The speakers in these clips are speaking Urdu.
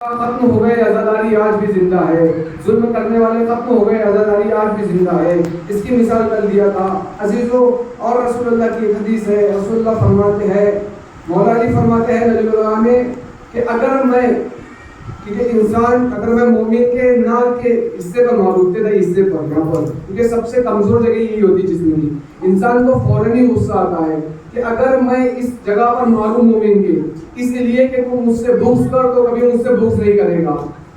ختم ہو گئے، عزاداری آج بھی زندہ ہے. ظلم کرنے والے ختم ہو گئے، عزاداری آج بھی زندہ ہے. اس کی مثال کر دیا تھا عزیزو. اور رسول اللہ کی ایک حدیث ہے، رسول اللہ فرماتے ہیں، مولا علی فرماتے ہیں نجم اللہ میں، کہ اگر میں انسان اگر میں مومن کے ناک کے حصے پر ماروں، ابتدائی حصے پر یہاں پر، کیونکہ سب سے کمزور جگہ یہی ہوتی ہے جسم کی، انسان کو فوراً ہی غصہ آتا ہے کہ اگر میں اس جگہ پر ماروں مومن کے، اس لیے کہ تو مجھ سے بغض کر تو کبھی مجھ سے بغض نہیں کرے گا،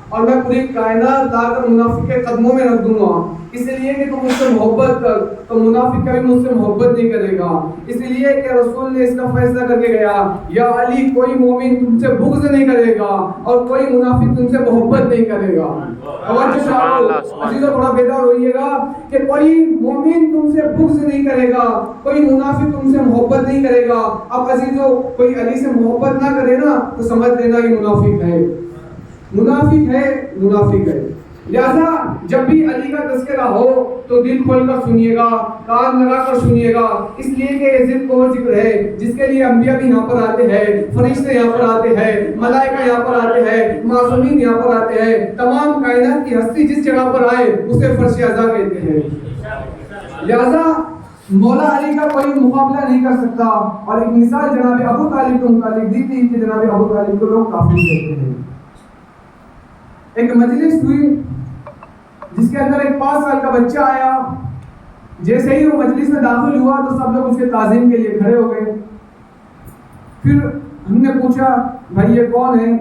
اور میں پوری کائنات لا کر منافق کے قدموں میں رکھ دوں گا، اس لیے کہ تو مجھ سے محبت کر تو منافق کبھی مجھ سے محبت نہیں کرے گا. اس لیے کہ رسول نے اس کا فیصلہ کر کے گیا، یا علی کوئی مومن تم سے بغض نہیں کرے گا اور کوئی منافق تم سے محبت نہیں کرے گا. عزیزو تھوڑا بیدار ہوئیے گا کہ کوئی مومن تم سے بغض نہیں کرے گا، کوئی منافق تم سے محبت نہیں کرے گا. اب عزیزو کوئی علی سے محبت نہ کرے نا تو سمجھ لینا یہ منافق ہے، منافق ہے، منافق ہے. لہذا جب بھی علی کا تذکرہ ہو تو دل کھول کر سنیے گا، کان لگا کر سنیے گا، اس لیے کہ یہ ذکر کو ذکر ہے جس کے لیے انبیاء بھی یہاں پر آتے ہیں، فرشتے یہاں پر آتے ہیں، ملائکہ یہاں پر آتے ہیں، معصومین یہاں پر آتے ہیں. تمام کائنات کی ہستی جس جگہ پر آئے اسے فرش اعزا کہتے ہیں. لہذا مولا علی کا کوئی مقابلہ نہیں کر سکتا. اور ایک مثال جناب ابو طالب کو متعلق دی تھی کہ جناب ابو طالب کو لوگ کافر کہتے ہیں. ایک مجلس ہوئی جس کے اندر ایک 5 سال کا بچہ آیا. جیسے ہی وہ مجلس میں داخل ہوا تو سب لوگ اس کے تعظیم کے لیے کھڑے ہو گئے. پھر ہم نے پوچھا بھائی یہ کون ہے؟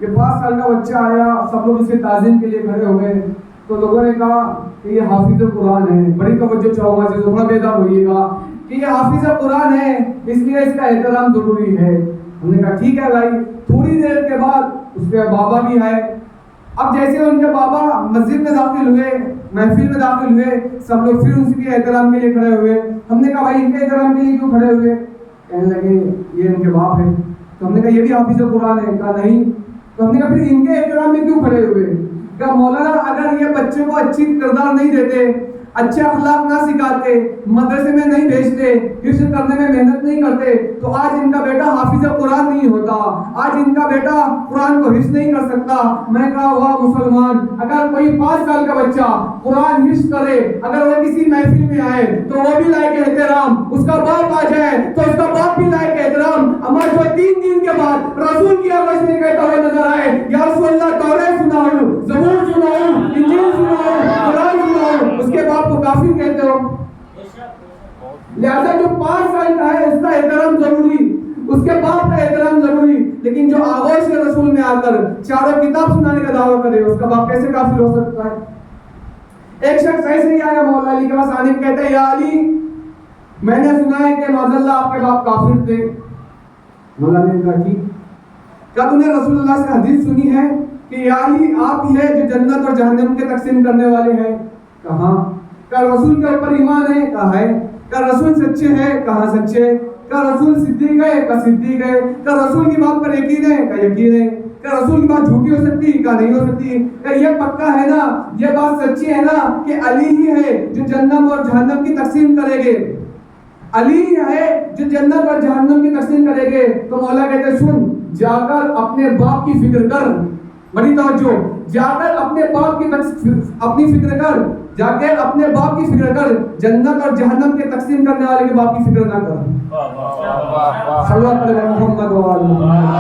یہ 5 سال کا بچہ آیا، سب لوگ اس کے تعظیم کے لیے کھڑے ہو گئے. تو لوگوں نے کہا کہ یہ حافظ قرآن ہے. بڑی توجہ چاہوں گا، تھوڑا بیدار ہوئیے گا کہ یہ حافظ قرآن ہے، اس لیے اس کا احترام ضروری ہے. ہم نے کہا ٹھیک ہے بھائی. تھوڑی دیر کے بعد اس کے بابا بھی آئے. اب جیسے ان کے بابا مسجد میں داخل ہوئے، محفل میں داخل ہوئے، سب لوگ پھر اس کے احترام کے لیے کھڑے ہوئے. ہم نے کہا بھائی ان کے احترام کے لیے کیوں کھڑے ہوئے؟ کہنے لگے یہ ان کے باپ ہے. تو ہم نے کہا یہ بھی حافظ قرآن ہے؟ کہا نہیں. تو ہم نے کہا پھر ان کے احترام میں کیوں کھڑے ہوئے؟ کہا مولانا اگر یہ بچے کو اچھی کردار نہیں دیتے، اچھے اخلاق نہ سکھاتے، مدرسے میں نہیں بھیجتے، حفظ کرنے میں محنت نہیں کرتے تو آج ان کا بیٹا حافظ قرآن نہیں ہوتا، آج ان کا بیٹا قرآن کو حفظ نہیں کر سکتا. میں کہا واہ مسلمان، اگر کوئی 5 سال کا بچہ قرآن حفظ کرے، اگر وہ کسی محفل میں آئے تو وہ بھی لائق احترام، اس کا باپ آ جائے تو اس کا باپ بھی لائق احترام. اما جو 3 دن کے بعد رسول کی آواز میں کہتا ہوا نظر آئے، یا رسول اللہ تورات سناؤ، زبور سناؤ، انجیل سناؤ، قرآن سناؤ، اس کے باپ کو کافر کہتے ہو. لہذا جو 5 سال کا ہے اس کا احترام ضروری، اس کے باپ کا احترام ضروری. لیکن جو آغوش رسول میں آ کر چاروں کتاب سنانے کا دعویٰ کرے اس کا باپ کیسے کافر ہو سکتا ہے؟ ایک شخص ایسے ہی آیا مولا علی کے پاس، آنے کہتا ہے یا علی میں نے سنا ہے کہ معاذ اللہ آپ کے باپ کافر تھے. مولا نے کہا ٹھیک. کیا تم نے رسول اللہ سے حدیث سنی ہے کہ یا علی آپ ہی ہے جو جنت اور جہنم کے تقسیم کرنے والے ہیں؟ کہاں. کیا رسول کے اوپر ایمان ہے؟ کہا ہے. کیا رسول سچے ہیں؟ کہاں سچے. کیا رسول صدیق ہے؟ کہا صدیق ہے. کیا رسول کی بات پر یقین ہے؟ کہا یقین ہے. کیا رسول کی بات جھوٹی ہو سکتی؟ کہا نہیں ہو سکتی. کیا یہ پکا ہے نا، یہ بات سچی ہے نا کہ علی ہی ہے جو جنت اور جہنم کی تقسیم کرے گے؟ علی ہے جو جنت اور جہنم کی تقسیم کرے گے. تو مولا کہتے سن، جا کر اپنے باپ کی فکر کر. بڑی توجہ، جا کر اپنے باپ کی اپنی فکر کر، جا کے اپنے باپ کی فکر کر، جنت اور جہنم کے تقسیم کرنے والے کے باپ کی فکر نہ کر. صلی اللہ علیہ محمد و آلہ